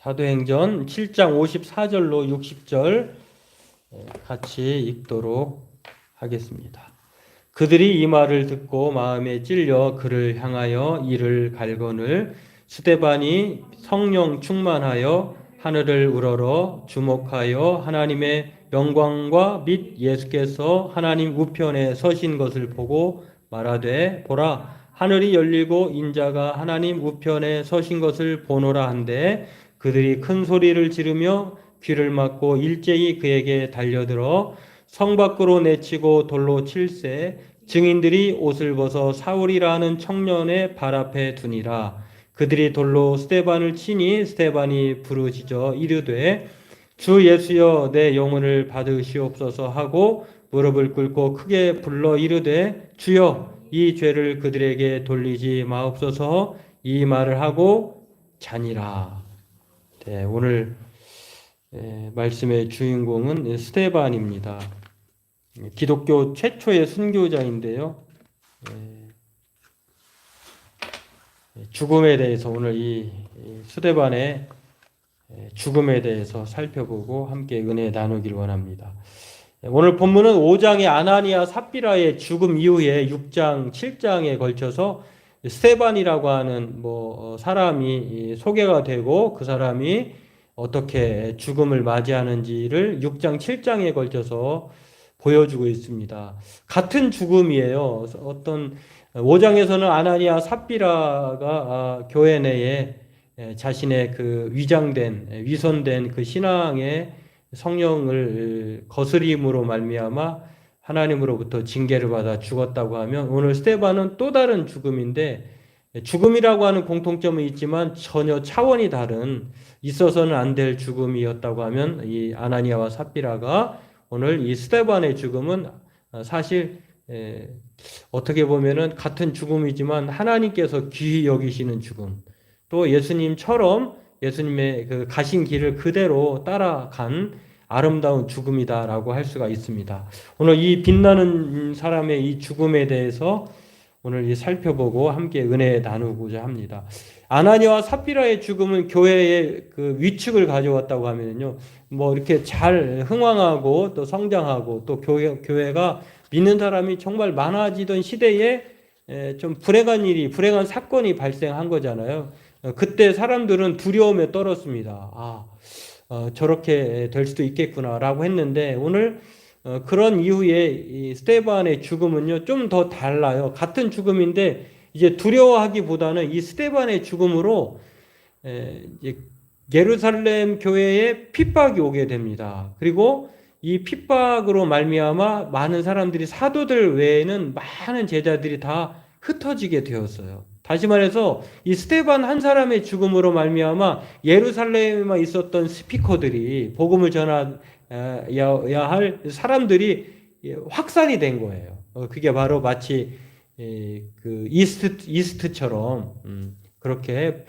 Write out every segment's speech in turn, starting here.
사도행전 7장 54절로 60절 같이 읽도록 하겠습니다. 그들이 이 말을 듣고 마음에 찔려 그를 향하여 이를 갈거늘 스데반이 성령 충만하여 하늘을 우러러 주목하여 하나님의 영광과 및 예수께서 하나님 우편에 서신 것을 보고 말하되 보라 하늘이 열리고 인자가 하나님 우편에 서신 것을 보노라 한데 그들이 큰 소리를 지르며 귀를 막고 일제히 그에게 달려들어 성 밖으로 내치고 돌로 칠세 증인들이 옷을 벗어 사울이라 하는 청년의 발 앞에 두니라. 그들이 돌로 스데반을 치니 스데반이 부르짖어 이르되 주 예수여 내 영혼을 받으시옵소서 하고 무릎을 꿇고 크게 불러 이르되 주여 이 죄를 그들에게 돌리지 마옵소서 이 말을 하고 자니라. 네, 오늘 말씀의 주인공은 스데반입니다. 기독교 최초의 순교자인데요. 죽음에 대해서 오늘 이 스데반의 죽음에 대해서 살펴보고 함께 은혜 나누길 원합니다. 오늘 본문은 5장의 아나니아 삽비라의 죽음 이후에 6장, 7장에 걸쳐서 스데반이라고 하는 사람이 소개가 되고 그 사람이 어떻게 죽음을 맞이하는지를 6장, 7장에 걸쳐서 보여주고 있습니다. 같은 죽음이에요. 어떤 5장에서는 아나니아 삽비라가 교회 내에 자신의 그 위선된 그 신앙의 성령을 거스림으로 말미암아 하나님으로부터 징계를 받아 죽었다고 하면 오늘 스데반은 또 다른 죽음인데 죽음이라고 하는 공통점은 있지만 전혀 차원이 다른 있어서는 안 될 죽음이었다고 하면 이 아나니아와 삽비라가 오늘 이 스데반의 죽음은 사실 어떻게 보면은 같은 죽음이지만 하나님께서 귀히 여기시는 죽음 또 예수님처럼 예수님의 그 가신 길을 그대로 따라간 아름다운 죽음이다라고 할 수가 있습니다. 오늘 이 빛나는 사람의 이 죽음에 대해서 오늘 살펴보고 함께 은혜 나누고자 합니다. 아나니아와 삽비라의 죽음은 교회의 그 위축을 가져왔다고 하면요, 이렇게 잘 흥왕하고 또 성장하고 또 교회가 믿는 사람이 정말 많아지던 시대에 좀 불행한 사건이 발생한 거잖아요. 그때 사람들은 두려움에 떨었습니다. 저렇게 될 수도 있겠구나라고 했는데 오늘 그런 이후에 이 스데반의 죽음은요 좀 더 달라요. 같은 죽음인데 이제 두려워하기보다는 이 스데반의 죽음으로 예루살렘 교회에 핍박이 오게 됩니다. 그리고 이 핍박으로 말미암아 많은 사람들이 사도들 외에는 많은 제자들이 다 흩어지게 되었어요. 다시 말해서 이 스데반 한 사람의 죽음으로 말미암아 예루살렘에만 있었던 스피커들이 복음을 전해야 할 사람들이 확산이 된 거예요. 그게 바로 마치 그 이스트처럼 그렇게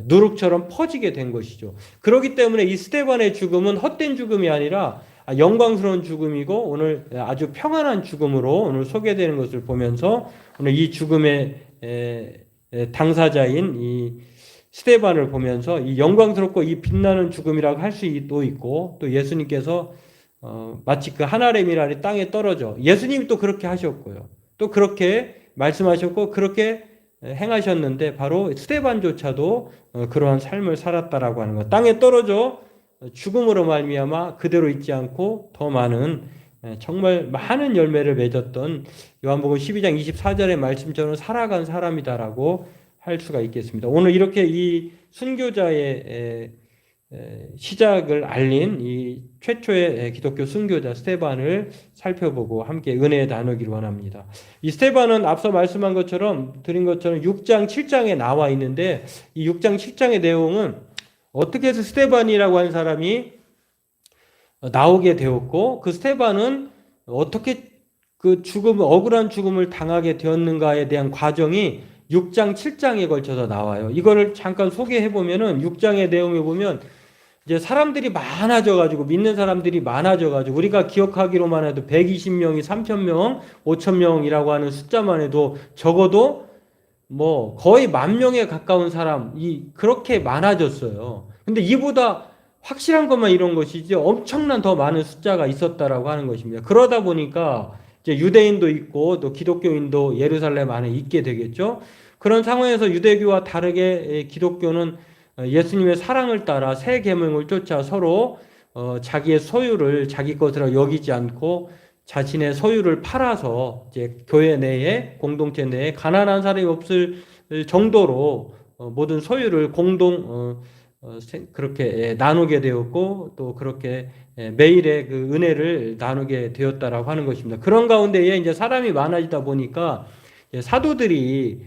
누룩처럼 퍼지게 된 것이죠. 그렇기 때문에 이 스데반의 죽음은 헛된 죽음이 아니라 영광스러운 죽음이고 오늘 아주 평안한 죽음으로 오늘 소개되는 것을 보면서 오늘 이 죽음의 당사자인 이 스데반을 보면서 이 영광스럽고 이 빛나는 죽음이라고 할 수도 있고 또 예수님께서 마치 그 하나레미랄이 땅에 떨어져 예수님이 또 그렇게 하셨고요. 또 그렇게 말씀하셨고 그렇게 행하셨는데 바로 스데반조차도 그러한 삶을 살았다라고 하는 것. 땅에 떨어져 죽음으로 말미암아 그대로 있지 않고 더 많은 정말 많은 열매를 맺었던 요한복음 12장 24절의 말씀처럼 살아간 사람이다라고 할 수가 있겠습니다. 오늘 이렇게 이 순교자의 시작을 알린 이 최초의 기독교 순교자 스데반을 살펴보고 함께 은혜 나누기를 원합니다. 이 스데반은 앞서 말씀한 것처럼 드린 것처럼 6장 7장에 나와 있는데 이 6장 7장의 내용은 어떻게 해서 스데반이라고 하는 사람이 나오게 되었고 그 스데반은 어떻게 그 억울한 죽음을 당하게 되었는가에 대한 과정이 6장 7장에 걸쳐서 나와요. 이거를 잠깐 소개해 보면은 6장의 내용에 보면 이제 사람들이 많아져가지고 믿는 사람들이 많아져가지고 우리가 기억하기로만 해도 120명이 3,000명, 5,000명이라고 하는 숫자만 해도 적어도 거의 10,000명에 가까운 사람이 그렇게 많아졌어요. 근데 이보다 확실한 것만 이런 것이지 엄청난 더 많은 숫자가 있었다라고 하는 것입니다. 그러다 보니까 이제 유대인도 있고 또 기독교인도 예루살렘 안에 있게 되겠죠. 그런 상황에서 유대교와 다르게 기독교는 예수님의 사랑을 따라 새 계명을 쫓아 서로 자기의 소유를 자기 것으로 여기지 않고 자신의 소유를 팔아서 이제 교회 내에 공동체 내에 가난한 사람이 없을 정도로 모든 소유를 공동 그렇게 나누게 되었고 또 그렇게 매일의 그 은혜를 나누게 되었다라고 하는 것입니다. 그런 가운데에 이제 사람이 많아지다 보니까 사도들이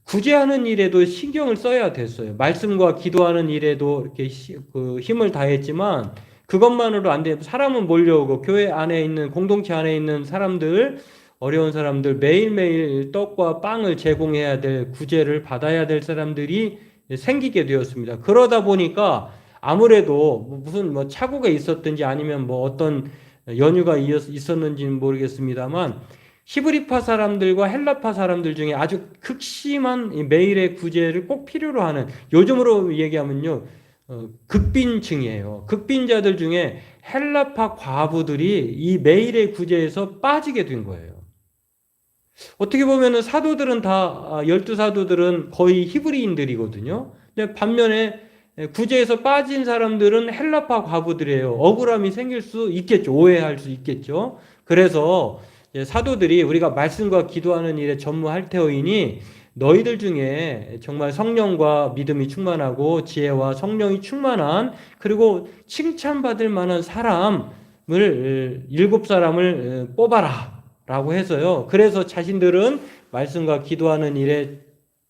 구제하는 일에도 신경을 써야 됐어요. 말씀과 기도하는 일에도 이렇게 그 힘을 다했지만 그것만으로 안 돼요. 사람은 몰려오고 교회 안에 있는 공동체 안에 있는 사람들 어려운 사람들 매일매일 떡과 빵을 제공해야 될 구제를 받아야 될 사람들이 생기게 되었습니다. 그러다 보니까 아무래도 무슨 뭐 착오가 있었든지 아니면 뭐 어떤 연유가 있었는지는 모르겠습니다만 히브리파 사람들과 헬라파 사람들 중에 아주 극심한 매일의 구제를 꼭 필요로 하는 요즘으로 얘기하면요 극빈층이에요. 극빈자들 중에 헬라파 과부들이 이 매일의 구제에서 빠지게 된 거예요. 어떻게 보면은 사도들은 다 12사도들은 거의 히브리인들이거든요. 근데 반면에 구제에서 빠진 사람들은 헬라파 과부들이에요. 억울함이 생길 수 있겠죠. 오해할 수 있겠죠. 그래서 사도들이 우리가 말씀과 기도하는 일에 전무할 테오이니 너희들 중에 정말 성령과 믿음이 충만하고 지혜와 성령이 충만한 그리고 칭찬받을 만한 사람을 7사람을 뽑아라 라고 해서요. 그래서 자신들은 말씀과 기도하는 일에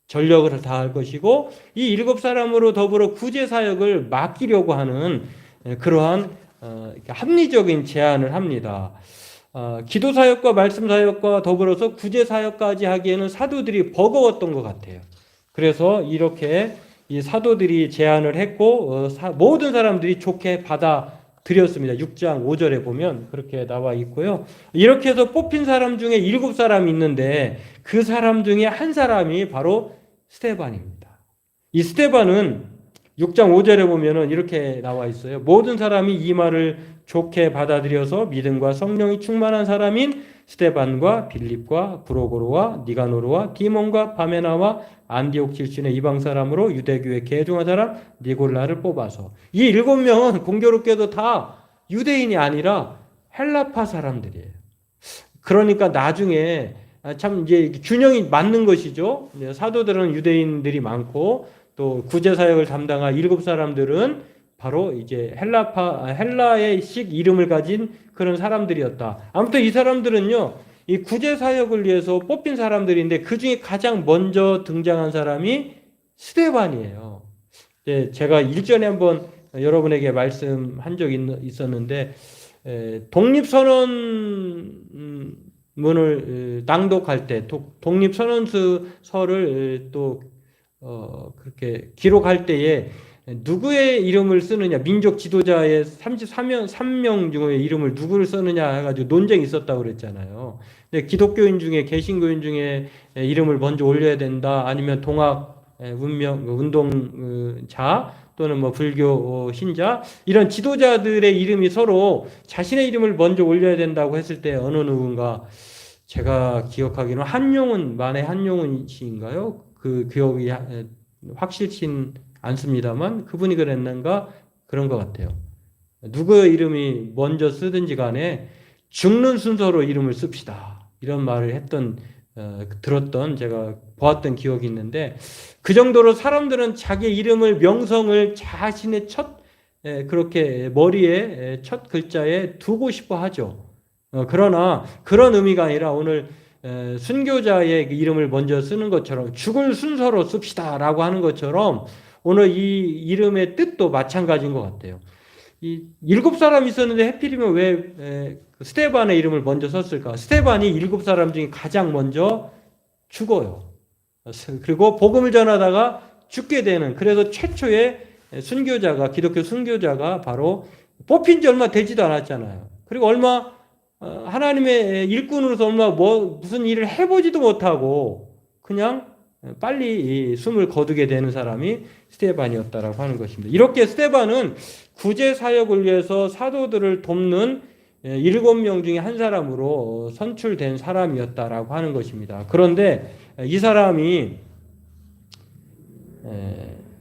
전력을 다할 것이고 이 7사람으로 더불어 구제 사역을 맡기려고 하는 그러한 합리적인 제안을 합니다. 기도 사역과 말씀 사역과 더불어서 구제 사역까지 하기에는 사도들이 버거웠던 것 같아요. 그래서 이렇게 이 사도들이 제안을 했고 모든 사람들이 좋게 받아들였습니다. 6장 5절에 보면 그렇게 나와 있고요. 이렇게 해서 뽑힌 사람 중에 7사람이 있는데 그 사람 중에 한 사람이 바로 스데반입니다. 이 스데반은 6장 5절에 보면은 이렇게 나와 있어요. 모든 사람이 이 말을 좋게 받아들여서 믿음과 성령이 충만한 사람인 스데반과 빌립과 브로고로와 니가노르와 디몬과 바메나와 안디옥 출신의 이방 사람으로 유대교에 개종한 사람 니골라를 뽑아서 이 7명은 공교롭게도 다 유대인이 아니라 헬라파 사람들이에요. 그러니까 나중에 참 이제 균형이 맞는 것이죠. 사도들은 유대인들이 많고 또 구제 사역을 담당한 7사람들은 바로 이제 헬라의식 이름을 가진 그런 사람들이었다. 아무튼 이 사람들은요, 이 구제 사역을 위해서 뽑힌 사람들인데 그 중에 가장 먼저 등장한 사람이 스데반이에요. 제가 일전에 한번 여러분에게 말씀한 적이 있었는데 독립선언문을 낭독할 때 독립선언서를 또 그렇게 기록할 때에 누구의 이름을 쓰느냐, 민족 지도자의 3명 중에 이름을 누구를 쓰느냐 해가지고 논쟁이 있었다고 그랬잖아요. 근데 기독교인 중에, 개신교인 중에 이름을 먼저 올려야 된다, 아니면 동학 운동자, 또는 뭐 불교 신자, 이런 지도자들의 이름이 서로 자신의 이름을 먼저 올려야 된다고 했을 때 어느 누군가, 제가 기억하기로는 만해 한용운 씨인가요? 그 기억이 확실치 않습니다만 그분이 그랬는가 그런 것 같아요. 누구의 이름이 먼저 쓰든지 간에 죽는 순서로 이름을 씁시다. 이런 말을 들었던 제가 보았던 기억이 있는데 그 정도로 사람들은 자기 이름을 명성을 자신의 그렇게 머리에 첫 글자에 두고 싶어 하죠. 그러나 그런 의미가 아니라 오늘 순교자의 이름을 먼저 쓰는 것처럼 죽을 순서로 씁시다라고 하는 것처럼 오늘 이 이름의 뜻도 마찬가지인 것 같아요. 이 7사람이 있었는데 하필이면 왜 스데반의 이름을 먼저 썼을까? 스데반이 7사람 중에 가장 먼저 죽어요. 그리고 복음을 전하다가 죽게 되는, 그래서 최초의 기독교 순교자가 바로 뽑힌 지 얼마 되지도 않았잖아요. 그리고 하나님의 일꾼으로서 무슨 일을 해보지도 못하고 그냥 빨리 이 숨을 거두게 되는 사람이 스데반이었다라고 하는 것입니다. 이렇게 스데반은 구제 사역을 위해서 사도들을 돕는 7명 중에 한 사람으로 선출된 사람이었다라고 하는 것입니다. 그런데 이 사람이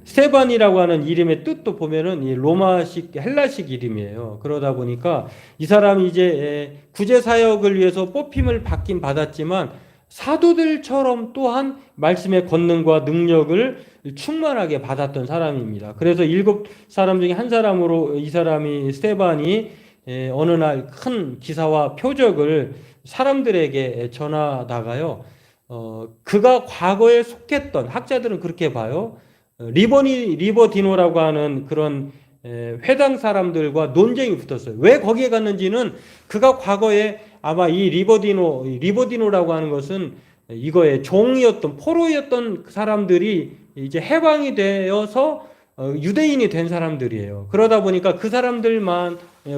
스테반이라고 하는 이름의 뜻도 보면은 이 로마식 헬라식 이름이에요. 그러다 보니까 이 사람이 이제 구제 사역을 위해서 뽑힘을 받긴 받았지만 사도들처럼 또한 말씀의 권능과 능력을 충만하게 받았던 사람입니다. 그래서 7사람 중에 한 사람으로 이 사람이 스테반이 어느 날 큰 기사와 표적을 사람들에게 전하다가요. 그가 과거에 속했던, 학자들은 그렇게 봐요. 리버디노라고 하는 그런 회당 사람들과 논쟁이 붙었어요. 왜 거기에 갔는지는 그가 과거에 아마 이 리버디노라고 하는 것은 이거의 종이었던, 포로였던 사람들이 이제 해방이 되어서 유대인이 된 사람들이에요. 그러다 보니까 그 사람들만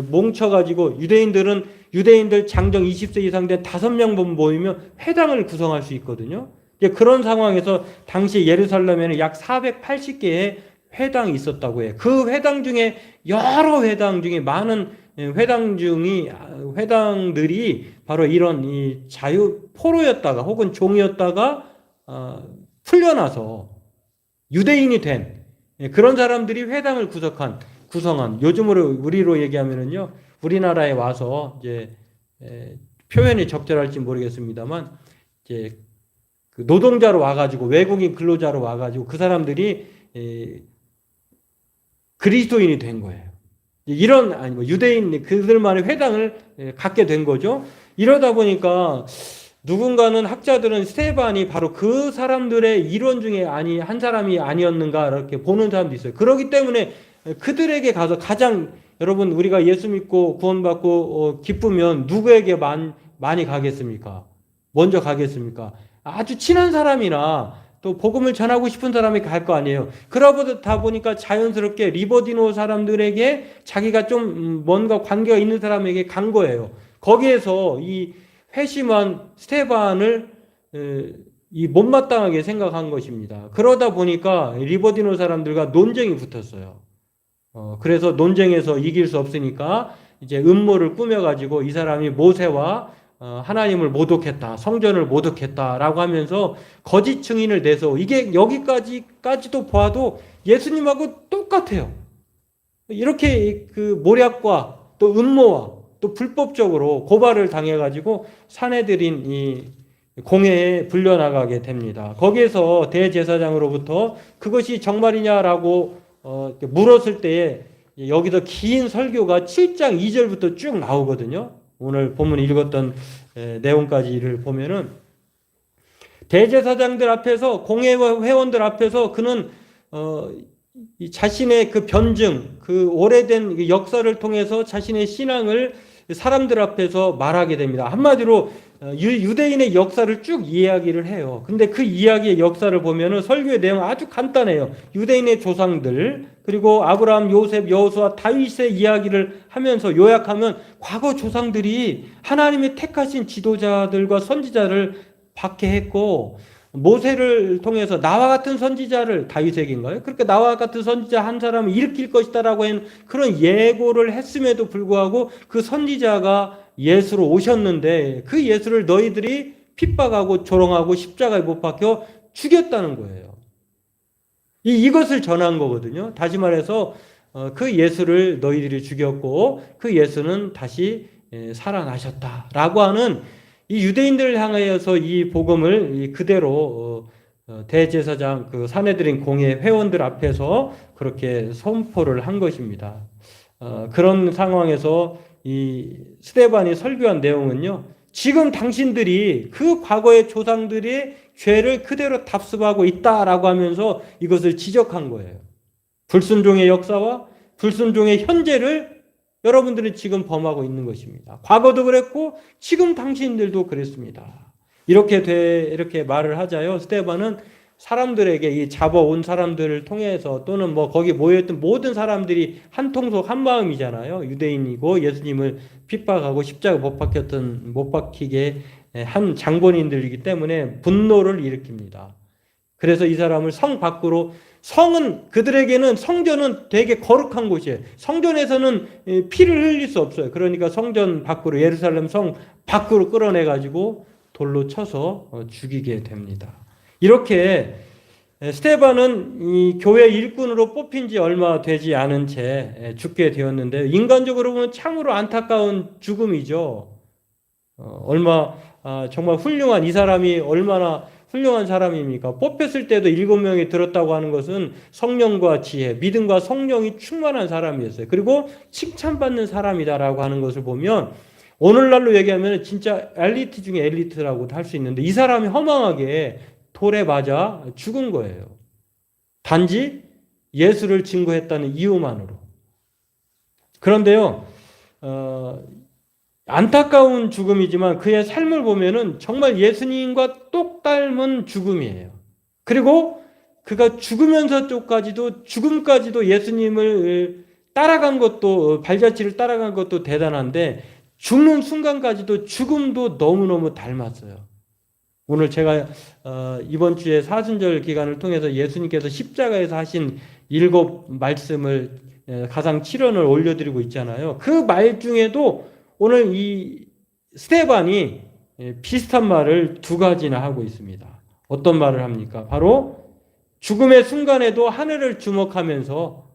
뭉쳐가지고 유대인들 장정 20세 이상 된 5명분 모이면 회당을 구성할 수 있거든요. 그런 상황에서 당시 예루살렘에는 약 480개의 회당이 있었다고 해요. 그 회당 중에 여러 회당 중에 많은 회당들이 바로 이런 이 포로였다가 혹은 종이었다가 풀려나서 유대인이 된 그런 사람들이 회당을 구성한 요즘으로 우리로 얘기하면은요, 우리나라에 와서 이제 표현이 적절할지 모르겠습니다만 이제 그 노동자로 와가지고 외국인 근로자로 와가지고 그 사람들이 그리스도인이 된 거예요. 이런 유대인 그들만의 회당을 갖게 된 거죠. 이러다 보니까 누군가는 학자들은 스데반이 바로 그 사람들의 일원 중에 한 사람이 아니었는가 이렇게 보는 사람도 있어요. 그렇기 때문에 그들에게 가서 가장 여러분 우리가 예수 믿고 구원받고 기쁘면 누구에게 많이 가겠습니까? 먼저 가겠습니까? 아주 친한 사람이나 또 복음을 전하고 싶은 사람이 갈 거 아니에요. 그러다 보니까 자연스럽게 리버디노 사람들에게 자기가 좀 뭔가 관계가 있는 사람에게 간 거예요. 거기에서 이 회심한 스데반을 이 못마땅하게 생각한 것입니다. 그러다 보니까 리버디노 사람들과 논쟁이 붙었어요. 그래서 논쟁에서 이길 수 없으니까 이제 음모를 꾸며가지고 이 사람이 모세와 하나님을 모독했다, 성전을 모독했다라고 하면서 거짓 증인을 내서 이게 여기까지도 봐도 예수님하고 똑같아요. 이렇게 그 모략과 또 음모와 또 불법적으로 고발을 당해가지고 사내들인 이 공회에 불려나가게 됩니다. 거기에서 대제사장으로부터 그것이 정말이냐라고 물었을 때에 여기서 긴 설교가 7장 2절부터 쭉 나오거든요. 오늘 본문 읽었던 내용까지를 보면은 대제사장들 앞에서 공회 회원들 앞에서 그는 자신의 그 변증, 그 오래된 역사를 통해서 자신의 신앙을 사람들 앞에서 말하게 됩니다. 한마디로 유대인의 역사를 쭉 이야기를 해요. 근데 그 이야기의 역사를 보면은 설교의 내용은 아주 간단해요. 유대인의 조상들, 그리고 아브라함, 요셉, 여호수아, 다윗의 이야기를 하면서 요약하면 과거 조상들이 하나님의 택하신 지도자들과 선지자를 박해했고 모세를 통해서 나와 같은 선지자를 다윗에게인가요? 그렇게 나와 같은 선지자 한 사람을 일으킬 것이다라고 하는 그런 예고를 했음에도 불구하고 그 선지자가 예수로 오셨는데 그 예수를 너희들이 핍박하고 조롱하고 십자가에 못 박혀 죽였다는 거예요. 이것을 전한 거거든요. 다시 말해서 그 예수를 너희들이 죽였고 그 예수는 다시 살아나셨다라고 하는 이 유대인들을 향하여서 이 복음을 그대로 대제사장 그 사내들인 공회 회원들 앞에서 그렇게 선포를 한 것입니다. 그런 상황에서 이 스데반이 설교한 내용은요, 지금 당신들이 그 과거의 조상들의 죄를 그대로 답습하고 있다라고 하면서 이것을 지적한 거예요. 불순종의 역사와 불순종의 현재를 여러분들이 지금 범하고 있는 것입니다. 과거도 그랬고 지금 당신들도 그랬습니다. 이렇게 말을 하자요. 스데반은 사람들에게 이 잡아온 사람들을 통해서 또는 뭐 거기 모여있던 모든 사람들이 한 통속 한 마음이잖아요. 유대인이고 예수님을 핍박하고 십자가 못 박히게 한 장본인들이기 때문에 분노를 일으킵니다. 그래서 이 사람을 성 밖으로, 성은 그들에게는, 성전은 되게 거룩한 곳이에요. 성전에서는 피를 흘릴 수 없어요. 그러니까 성전 밖으로, 예루살렘 성 밖으로 끌어내가지고 돌로 쳐서 죽이게 됩니다. 이렇게 스데반은 이 교회 일꾼으로 뽑힌 지 얼마 되지 않은 채 죽게 되었는데, 인간적으로 보면 참으로 안타까운 죽음이죠. 정말 훌륭한, 이 사람이 얼마나 훌륭한 사람입니까? 뽑혔을 때도 7명이 들었다고 하는 것은 성령과 지혜, 믿음과 성령이 충만한 사람이었어요. 그리고 칭찬받는 사람이다라고 하는 것을 보면, 오늘날로 얘기하면 진짜 엘리트 중에 엘리트라고도 할 수 있는데, 이 사람이 허망하게 돌에 맞아 죽은 거예요. 단지 예수를 증거했다는 이유만으로. 그런데요, 안타까운 죽음이지만 그의 삶을 보면은 정말 예수님과 똑 닮은 죽음이에요. 그리고 그가 죽음까지도 예수님을 따라간 것도, 발자취를 따라간 것도 대단한데, 죽는 순간까지도 죽음도 너무너무 닮았어요. 오늘 제가 이번 주에 사순절 기간을 통해서 예수님께서 십자가에서 하신 7말씀을 가상 7원을 올려드리고 있잖아요. 그 말 중에도 오늘 이 스데반이 비슷한 말을 2가지나 하고 있습니다. 어떤 말을 합니까? 바로 죽음의 순간에도 하늘을 주목하면서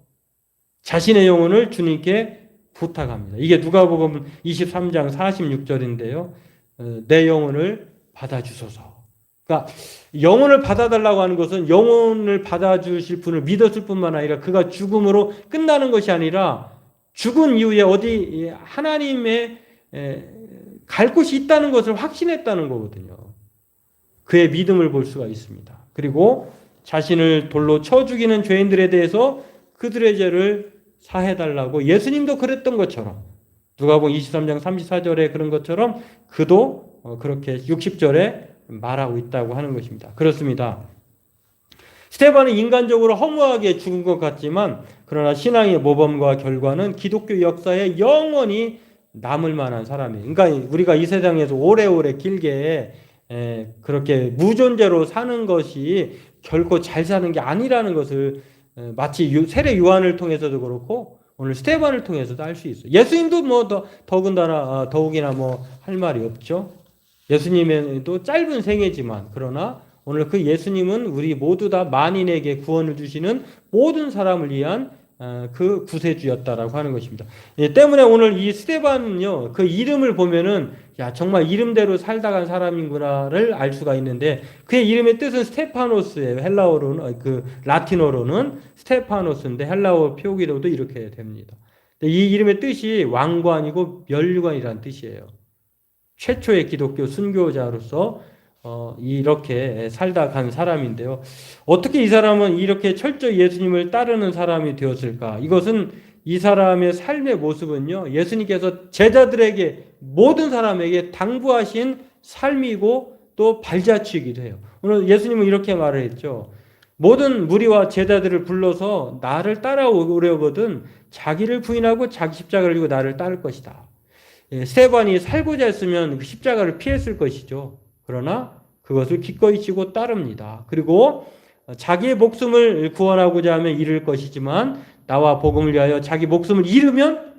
자신의 영혼을 주님께 부탁합니다. 이게 누가복음 23장 46절인데요. 내 영혼을 받아주소서. 그러니까 영혼을 받아달라고 하는 것은 영혼을 받아주실 분을 믿었을 뿐만 아니라 그가 죽음으로 끝나는 것이 아니라 죽은 이후에 어디 하나님의 갈 곳이 있다는 것을 확신했다는 거거든요. 그의 믿음을 볼 수가 있습니다. 그리고 자신을 돌로 쳐 죽이는 죄인들에 대해서 그들의 죄를 사해달라고, 예수님도 그랬던 것처럼, 누가복음 23장 34절에 그런 것처럼 그도 그렇게 60절에 말하고 있다고 하는 것입니다. 그렇습니다. 스데반은 인간적으로 허무하게 죽은 것 같지만, 그러나 신앙의 모범과 결과는 기독교 역사에 영원히 남을 만한 사람이에요. 그러니까 우리가 이 세상에서 오래오래 길게 그렇게 무존재로 사는 것이 결코 잘 사는 게 아니라는 것을 마치 세례 요한을 통해서도 그렇고 오늘 스데반을 통해서도 알 수 있어요. 예수님도 더욱이나 할 말이 없죠. 예수님도 짧은 생애지만, 그러나 오늘 그 예수님은 우리 모두 다 만인에게 구원을 주시는 모든 사람을 위한 그 구세주였다라고 하는 것입니다. 때문에 오늘 이 스데반은요, 그 이름을 보면은 정말 이름대로 살다 간 사람인구나를 알 수가 있는데, 그의 이름의 뜻은 스테파노스예요. 헬라어로는, 라틴어로는 스테파노스인데 헬라어 표기로도 이렇게 됩니다. 이 이름의 뜻이 왕관이고 면류관이라는 뜻이에요. 최초의 기독교 순교자로서 이렇게 살다 간 사람인데요. 어떻게 이 사람은 이렇게 철저히 예수님을 따르는 사람이 되었을까? 이것은 이 사람의 삶의 모습은요, 예수님께서 제자들에게, 모든 사람에게 당부하신 삶이고 또 발자취이기도 해요. 오늘 예수님은 이렇게 말을 했죠. 모든 무리와 제자들을 불러서 나를 따라오려거든 자기를 부인하고 자기 십자가를 지고 나를 따를 것이다. 스데반이 살고자 했으면 그 십자가를 피했을 것이죠. 그러나 그것을 기꺼이 지고 따릅니다. 그리고 자기의 목숨을 구원하고자 하면 잃을 것이지만 나와 복음을 위하여 자기 목숨을 잃으면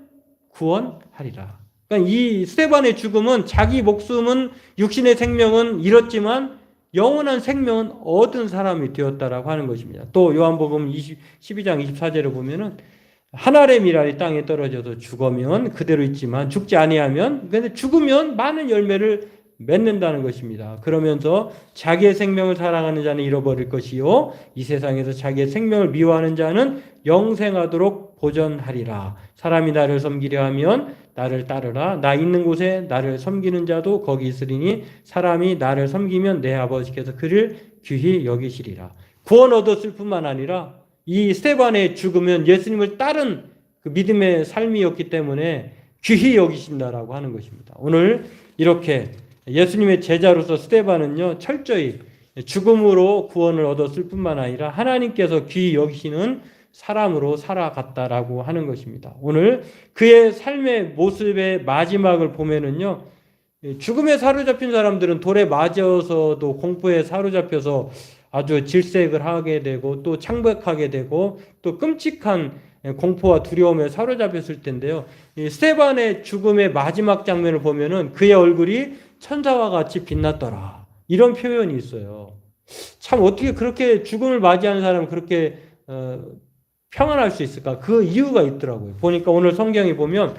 구원하리라. 그러니까 이 스데반의 죽음은 자기 목숨은, 육신의 생명은 잃었지만 영원한 생명은 얻은 사람이 되었다라고 하는 것입니다. 또 요한복음 12장 24절에 보면은 한 알의 밀알이 땅에 떨어져서 죽으면 그대로 있지만 죽지 아니하면, 근데 죽으면 많은 열매를 맺는다는 것입니다. 그러면서 자기의 생명을 사랑하는 자는 잃어버릴 것이요 이 세상에서 자기의 생명을 미워하는 자는 영생하도록 보전하리라. 사람이 나를 섬기려 하면 나를 따르라. 나 있는 곳에 나를 섬기는 자도 거기 있으리니 사람이 나를 섬기면 내 아버지께서 그를 귀히 여기시리라. 구원 얻었을 뿐만 아니라 이 스데반의 죽음은 예수님을 따른 그 믿음의 삶이었기 때문에 귀히 여기신다라고 하는 것입니다. 오늘 이렇게 예수님의 제자로서 스데반은요, 철저히 죽음으로 구원을 얻었을 뿐만 아니라 하나님께서 귀히 여기시는 사람으로 살아갔다라고 하는 것입니다. 오늘 그의 삶의 모습의 마지막을 보면은요, 죽음에 사로잡힌 사람들은 돌에 맞아서도 공포에 사로잡혀서 아주 질색을 하게 되고 또 창백하게 되고 또 끔찍한 공포와 두려움에 사로잡혔을 텐데요. 이 스데반의 죽음의 마지막 장면을 보면은 그의 얼굴이 천사와 같이 빛났더라. 이런 표현이 있어요. 참 어떻게 그렇게 죽음을 맞이하는 사람은 그렇게 평안할 수 있을까? 그 이유가 있더라고요. 보니까 오늘 성경에 보면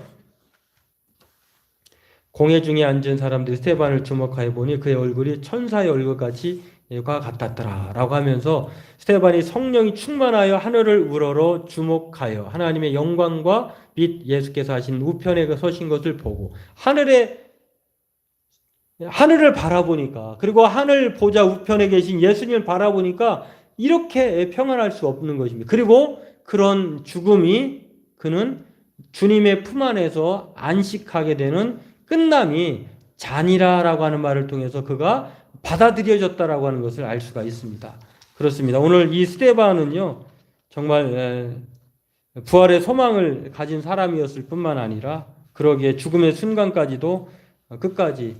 공회 중에 앉은 사람들이 스데반을 주목하여 보니 그의 얼굴이 천사의 얼굴같이 과 같았더라 라고 하면서 스데반이 성령이 충만하여 하늘을 우러러 주목하여 하나님의 영광과 빛 예수께서 하신 우편에 서신 것을 보고 하늘을 바라보니까 그리고 하늘 보좌 우편에 계신 예수님을 바라보니까 이렇게 평안할 수 없는 것입니다. 그리고 그런 죽음이 그는 주님의 품 안에서 안식하게 되는 끝남이 잔이라라고 하는 말을 통해서 그가 받아들여졌다라고 하는 것을 알 수가 있습니다. 그렇습니다. 오늘 이 스데반은요 정말 부활의 소망을 가진 사람이었을 뿐만 아니라 그러기에 죽음의 순간까지도 끝까지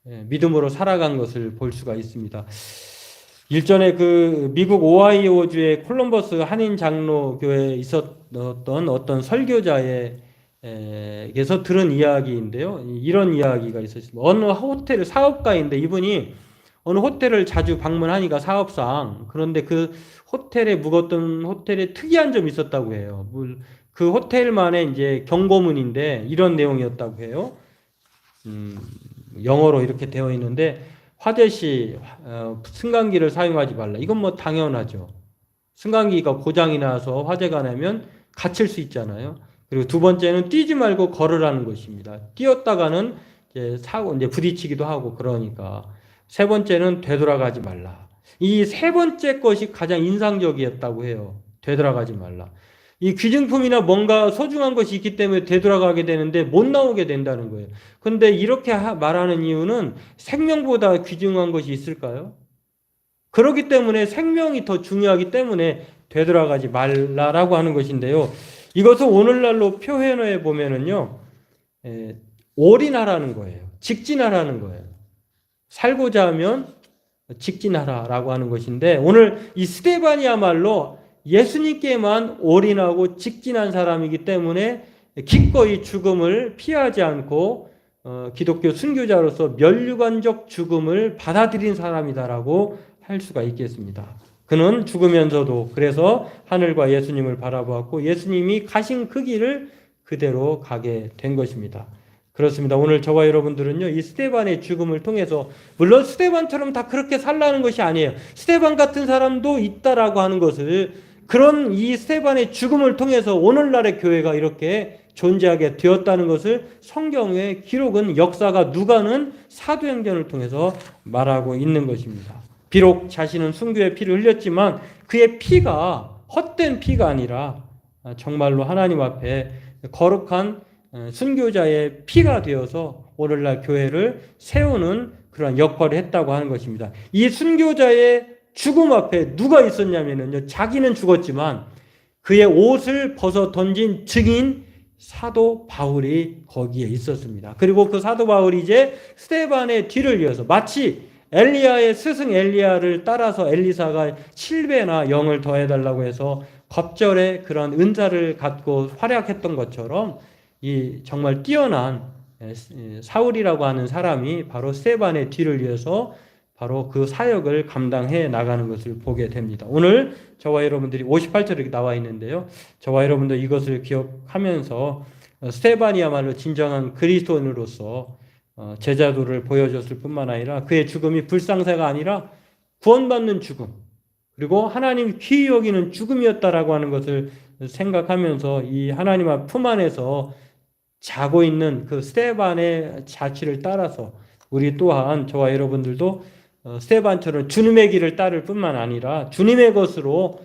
믿음으로 살아간 것을 볼 수가 있습니다. 일전에 그 미국 오하이오주의 콜럼버스 한인 장로교회에 있었던 어떤 설교자에게서 들은 이야기인데요. 이런 이야기가 있었습니다. 어느 호텔 사업가인데 이분이 어느 호텔을 자주 방문하니까 사업상 그런데 그 호텔에 묵었던 호텔에 특이한 점이 있었다고 해요. 그 호텔만의 이제 경고문인데 이런 내용이었다고 해요. 영어로 이렇게 되어 있는데 화재 시 승강기를 사용하지 말라. 이건 뭐 당연하죠. 승강기가 고장이 나서 화재가 나면 갇힐 수 있잖아요. 그리고 두 번째는 뛰지 말고 걸으라는 것입니다. 뛰었다가는 이제 부딪히기도 하고 그러니까. 세 번째는 되돌아가지 말라. 이 세 번째 것이 가장 인상적이었다고 해요. 되돌아가지 말라. 이 귀중품이나 뭔가 소중한 것이 있기 때문에 되돌아가게 되는데 못 나오게 된다는 거예요. 그런데 이렇게 말하는 이유는 생명보다 귀중한 것이 있을까요? 그렇기 때문에 생명이 더 중요하기 때문에 되돌아가지 말라라고 하는 것인데요. 이것을 오늘날로 표현해 보면은요, 올인하라는 거예요. 직진하라는 거예요. 살고자 하면 직진하라라고 하는 것인데 오늘 이 스데반이야말로 예수님께만 올인하고 직진한 사람이기 때문에 기꺼이 죽음을 피하지 않고 기독교 순교자로서 면류관적 죽음을 받아들인 사람이다라고 할 수가 있겠습니다. 그는 죽으면서도 그래서 하늘과 예수님을 바라보았고 예수님이 가신 그 길을 그대로 가게 된 것입니다. 그렇습니다. 오늘 저와 여러분들은요, 이 스데반의 죽음을 통해서, 물론 스데반처럼 다 그렇게 살라는 것이 아니에요. 스데반 같은 사람도 있다라고 하는 것을, 그런 이 스데반의 죽음을 통해서 오늘날의 교회가 이렇게 존재하게 되었다는 것을 성경의 기록은 역사가 누가는 사도행전을 통해서 말하고 있는 것입니다. 비록 자신은 순교의 피를 흘렸지만 그의 피가 헛된 피가 아니라 정말로 하나님 앞에 거룩한 순교자의 피가 되어서 오늘날 교회를 세우는 그런 역할을 했다고 하는 것입니다. 이 순교자의 죽음 앞에 누가 있었냐면요, 자기는 죽었지만 그의 옷을 벗어 던진 증인 사도 바울이 거기에 있었습니다. 그리고 그 사도 바울이 이제 스데반의 뒤를 이어서 마치 엘리야의 스승 엘리야를 따라서 엘리사가 7배나 영을 더해달라고 해서 겁절에 그런 은사를 갖고 활약했던 것처럼 이 정말 뛰어난 사울이라고 하는 사람이 바로 스데반의 뒤를 이어서 바로 그 사역을 감당해 나가는 것을 보게 됩니다. 오늘 저와 여러분들이 58절에 이렇게 나와 있는데요. 저와 여러분들 이것을 기억하면서 스데반이야말로 진정한 그리스도인으로서 제자도를 보여줬을 뿐만 아니라 그의 죽음이 불상사가 아니라 구원받는 죽음 그리고 하나님 귀히 여기는 죽음이었다라고 하는 것을 생각하면서 이 하나님 앞 품 안에서 자고 있는 그 스데반의 자취를 따라서 우리 또한 저와 여러분들도 스데반처럼 주님의 길을 따를 뿐만 아니라 주님의 것으로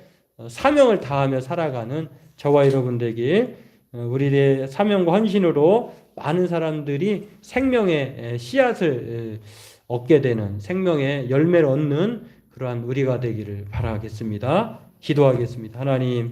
사명을 다하며 살아가는 저와 여러분들에게 우리의 사명과 헌신으로 많은 사람들이 생명의 씨앗을 얻게 되는 생명의 열매를 얻는 그러한 우리가 되기를 바라겠습니다. 기도하겠습니다. 하나님